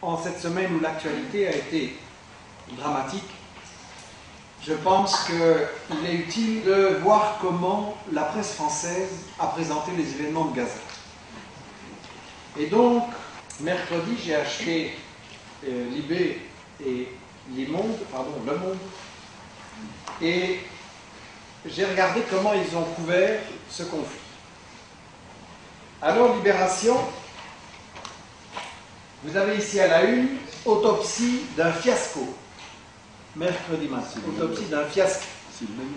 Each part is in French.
en cette semaine où l'actualité a été dramatique, je pense qu'il est utile de voir comment la presse française a présenté les événements de Gaza. Et donc, mercredi, j'ai acheté Libé et Le Monde, et j'ai regardé comment ils ont couvert ce conflit. Alors, Libération, vous avez ici à la une, autopsie d'un fiasco. Mercredi matin, autopsie d'un fiasco.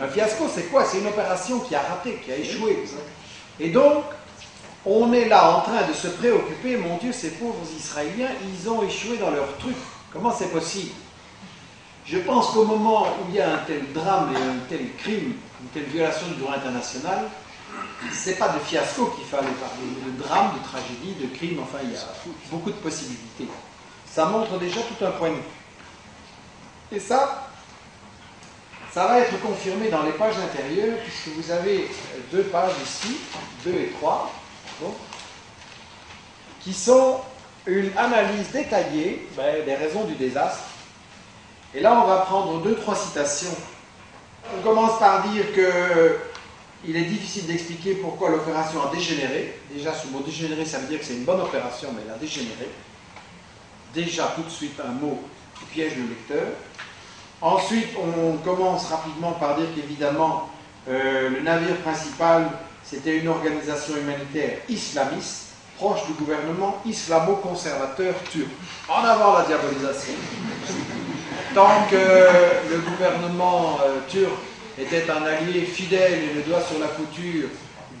Un fiasco, c'est quoi? C'est une opération qui a raté, qui a échoué. Et donc, on est là en train de se préoccuper, mon Dieu, ces pauvres Israéliens, ils ont échoué dans leur truc. Comment c'est possible? Je pense qu'au moment où il y a un tel drame et un tel crime, une telle violation du droit international, c'est pas de fiasco qu'il fallait parler, de drame, de tragédie, de crime, enfin il y a beaucoup de possibilités. Ça montre déjà tout un point de vue. Et ça va être confirmé dans les pages intérieures, puisque vous avez deux pages ici, 2 et 3, bon, qui sont une analyse détaillée des raisons du désastre. Et là, on va prendre 2-3 citations. On commence par dire qu'il est difficile d'expliquer pourquoi l'opération a dégénéré. Déjà, ce mot dégénéré, ça veut dire que c'est une bonne opération, mais elle a dégénéré. Déjà, tout de suite, un mot qui piège le lecteur. Ensuite, on commence rapidement par dire qu'évidemment, le navire principal, c'était une organisation humanitaire islamiste, proche du gouvernement islamo-conservateur turc. En avant la diabolisation. Tant que le gouvernement turc était un allié fidèle et le doigt sur la couture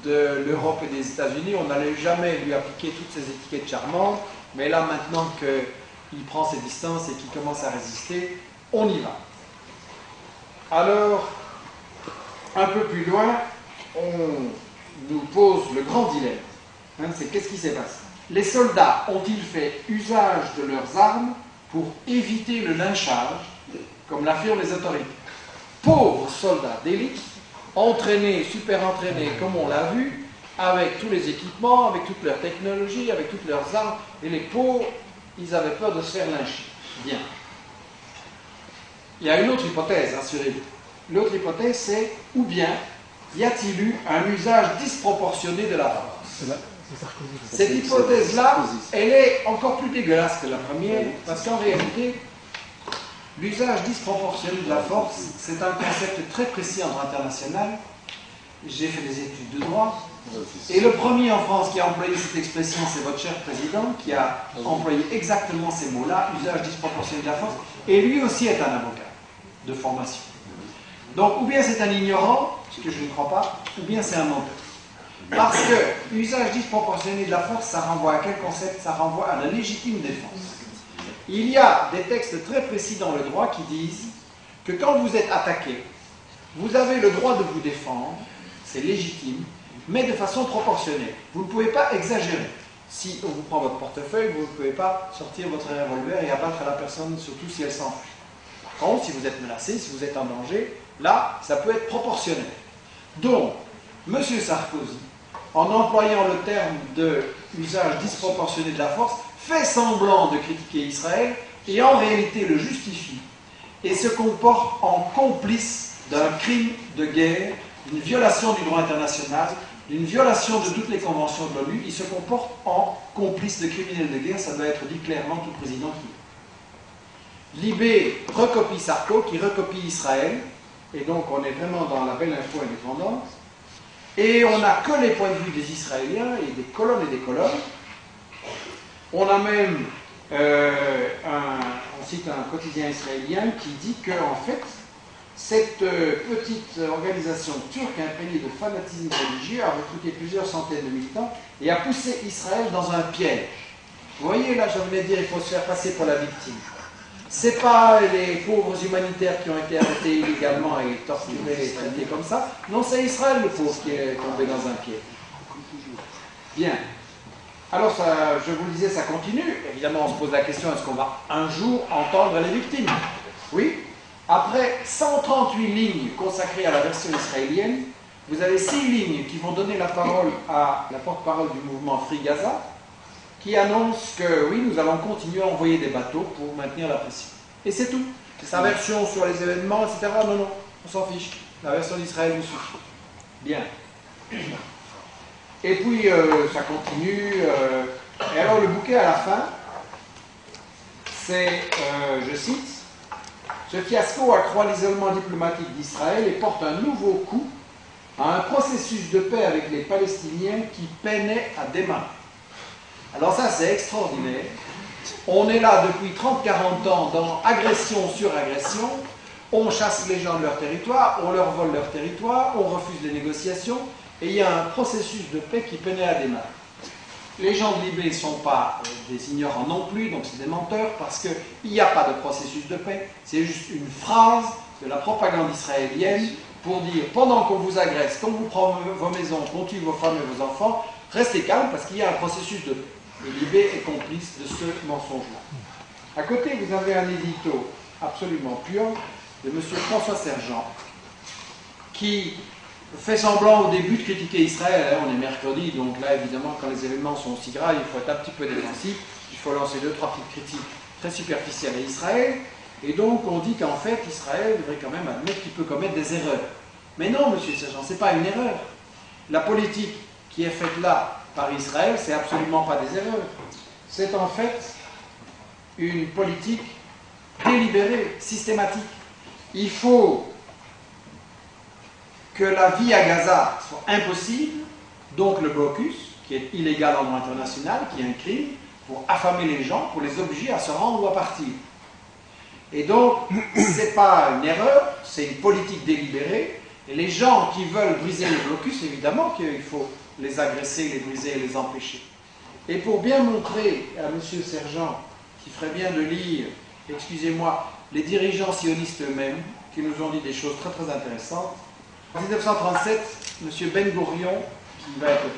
de l'Europe et des États-Unis, on n'allait jamais lui appliquer toutes ces étiquettes charmantes. Mais là, maintenant qu'il prend ses distances et qu'il commence à résister, on y va. Alors, un peu plus loin, on nous pose le grand dilemme. C'est qu'est-ce qui s'est passé? Les soldats ont-ils fait usage de leurs armes pour éviter le lynchage, comme l'affirment les autorités? Pauvres soldats d'élite, entraînés, super entraînés, comme on l'a vu, avec tous les équipements, avec toute leur technologie, avec toutes leurs armes, et les pauvres, ils avaient peur de se faire lyncher. Bien. Il y a une autre hypothèse, rassurez-vous. L'autre hypothèse, c'est ou bien y a-t-il eu un usage disproportionné de la force? Cette hypothèse-là, elle est encore plus dégueulasse que la première, parce qu'en réalité, l'usage disproportionné de la force, c'est un concept très précis en droit international. J'ai fait des études de droit, et le premier en France qui a employé cette expression, c'est votre cher président, qui a employé exactement ces mots-là, usage disproportionné de la force, et lui aussi est un avocat de formation. Donc, ou bien c'est un ignorant, ce que je ne crois pas, ou bien c'est un menteur. Parce que usage disproportionné de la force, ça renvoie à quel concept? Ça renvoie à la légitime défense. Il y a des textes très précis dans le droit qui disent que quand vous êtes attaqué, vous avez le droit de vous défendre, c'est légitime, mais de façon proportionnée. Vous ne pouvez pas exagérer. Si on vous prend votre portefeuille, vous ne pouvez pas sortir votre revolver et abattre la personne, surtout si elle s'enfuit. Par contre, si vous êtes menacé, si vous êtes en danger, là, ça peut être proportionnel. Donc, M. Sarkozy, en employant le terme de usage disproportionné de la force, fait semblant de critiquer Israël et en réalité le justifie et se comporte en complice d'un crime de guerre, d'une violation du droit international, d'une violation de toutes les conventions de l'ONU. Il se comporte en complice de criminels de guerre, ça doit être dit clairement tout président qui est. Libé recopie Sarko, qui recopie Israël, et donc on est vraiment dans la belle info indépendante. Et on n'a que les points de vue des Israéliens, et des colonnes et des colonnes. On a même, on cite un quotidien israélien qui dit que, en fait, cette petite organisation turque imprégnée de fanatisme religieux a recruté plusieurs centaines de militants et a poussé Israël dans un piège. Vous voyez, là, je venais de dire, il faut se faire passer pour la victime. Ce n'est pas les pauvres humanitaires qui ont été arrêtés illégalement et torturés et traités comme ça. Non, c'est Israël, le pauvre, qui est tombé dans un piège. Bien. Alors, ça, je vous le disais, ça continue. Évidemment, on se pose la question, est-ce qu'on va un jour entendre les victimes? Oui. Après 138 lignes consacrées à la version israélienne, vous avez 6 lignes qui vont donner la parole à la porte-parole du mouvement Free Gaza, qui annonce que oui, nous allons continuer à envoyer des bateaux pour maintenir la pression. Et c'est tout. Sa version sur les événements, etc. Non, non, on s'en fiche. La version d'Israël nous suffit. Bien. Et puis, ça continue. Et alors, le bouquet à la fin, c'est, je cite, « Ce fiasco accroît l'isolement diplomatique d'Israël et porte un nouveau coup à un processus de paix avec les Palestiniens qui peinait à démarrer. » Alors ça, c'est extraordinaire. On est là depuis 30-40 ans dans agression sur agression. On chasse les gens de leur territoire, on leur vole leur territoire, on refuse les négociations, et il y a un processus de paix qui peinait à démarrer. Les gens de Libé ne sont pas des ignorants non plus, donc c'est des menteurs, parce qu'il n'y a pas de processus de paix. C'est juste une phrase de la propagande israélienne pour dire, pendant qu'on vous agresse, qu'on vous prend vos maisons, qu'on tue vos femmes et vos enfants, restez calmes parce qu'il y a un processus de paix. Et Libé est complice de ce mensonge-là. À côté, vous avez un édito absolument pur de M. François Sergent, qui fait semblant au début de critiquer Israël. On est mercredi, donc là, évidemment, quand les événements sont aussi graves, il faut être un petit peu défensif. Il faut lancer 2-3 petites critiques très superficielles à Israël. Et donc, on dit qu'en fait, Israël devrait quand même admettre qu'il peut commettre des erreurs. Mais non, M. Sergent, ce n'est pas une erreur. La politique qui est faite là par Israël, c'est absolument pas des erreurs. C'est en fait une politique délibérée, systématique. Il faut que la vie à Gaza soit impossible, donc le blocus, qui est illégal en droit international, qui est un crime, pour affamer les gens, pour les obliger à se rendre ou à partir. Et donc, ce n'est pas une erreur, c'est une politique délibérée. Et les gens qui veulent briser le blocus, évidemment qu'il faut les agresser, les briser et les empêcher. Et pour bien montrer à M. Sergent, qui ferait bien de lire, excusez-moi, les dirigeants sionistes eux-mêmes, qui nous ont dit des choses très très intéressantes, en 1937, M. Ben Gourion, qui va être le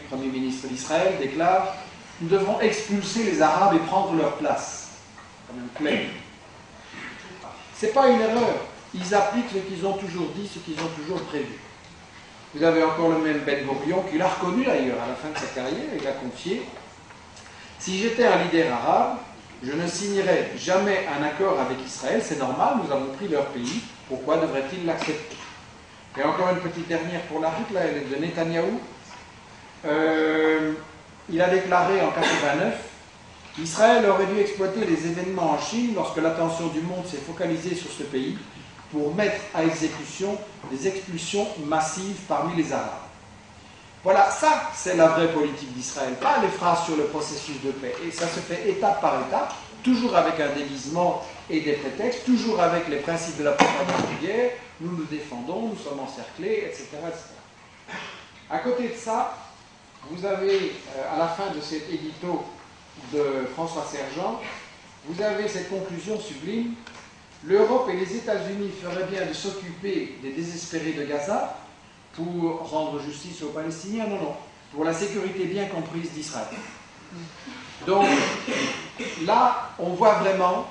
premier ministre d'Israël, déclare « Nous devrons expulser les Arabes et prendre leur place. » C'est quand même clair. Ce n'est pas une erreur. Ils appliquent ce qu'ils ont toujours dit, ce qu'ils ont toujours prévu. Vous avez encore le même Ben Gourion, qui l'a reconnu d'ailleurs à la fin de sa carrière, il a confié « Si j'étais un leader arabe, je ne signerais jamais un accord avec Israël, c'est normal, nous avons pris leur pays, pourquoi devrait-il l'accepter ?» Et encore une petite dernière pour la route, là, elle est de Netanyahou. Il a déclaré en 1989 qu'Israël aurait dû exploiter les événements en Chine lorsque l'attention du monde s'est focalisée sur ce pays pour mettre à exécution des expulsions massives parmi les Arabes. Voilà, ça c'est la vraie politique d'Israël, pas les phrases sur le processus de paix. Et ça se fait étape par étape, toujours avec un déguisement et des prétextes, toujours avec les principes de la propagande de guerre, nous nous défendons, nous sommes encerclés, etc., etc. À côté de ça, vous avez, à la fin de cet édito de François Sergent, vous avez cette conclusion sublime: l'Europe et les États-Unis feraient bien de s'occuper des désespérés de Gaza pour rendre justice aux Palestiniens. Non, non, pour la sécurité bien comprise d'Israël. Donc, là, on voit vraiment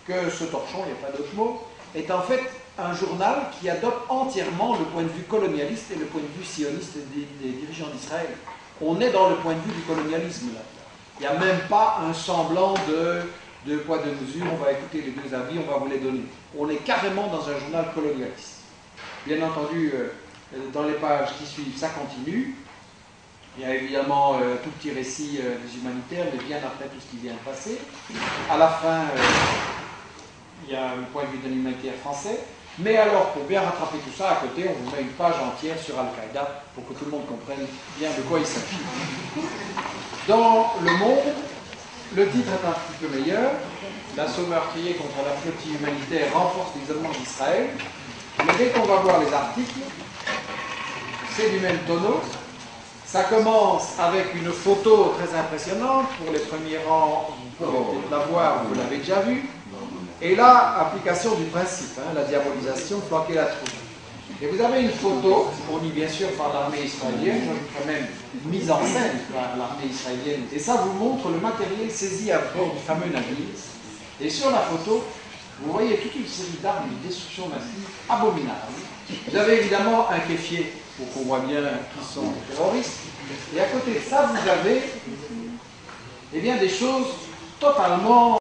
que ce torchon, il n'y a pas d'autre mot, est en fait un journal qui adopte entièrement le point de vue colonialiste et le point de vue sioniste des dirigeants d'Israël. On est dans le point de vue du colonialisme, là. Il n'y a même pas un semblant de poids de mesure, on va écouter les deux avis, on va vous les donner. On est carrément dans un journal colonialiste. Bien entendu, dans les pages qui suivent, ça continue. Il y a évidemment tout petit récit des humanitaires, mais bien après tout ce qui vient de passer. À la fin, il y a le point de vue de l'humanitaire français. Mais alors, pour bien rattraper tout ça, à côté, on vous met une page entière sur Al-Qaïda pour que tout le monde comprenne bien de quoi il s'agit. Dans Le Monde, le titre est un petit peu meilleur. L'assaut meurtrier contre la flottille humanitaire renforce l'isolement d'Israël. Mais dès qu'on va voir les articles, c'est du même tonneau. Ça commence avec une photo très impressionnante. Pour les premiers rangs, vous pouvez peut-être la voir, vous l'avez déjà vue. Et là, application du principe, la diabolisation, flanquer la troupe. Et vous avez une photo, fournie bien sûr par l'armée israélienne, quand même mise en scène par l'armée israélienne. Et ça vous montre le matériel saisi à bord du fameux navire. Et sur la photo, vous voyez toute une série d'armes de destruction massive abominables. Vous avez évidemment un kéfier, pour qu'on voit bien qui sont les terroristes. Et à côté de ça, vous avez eh bien des choses totalement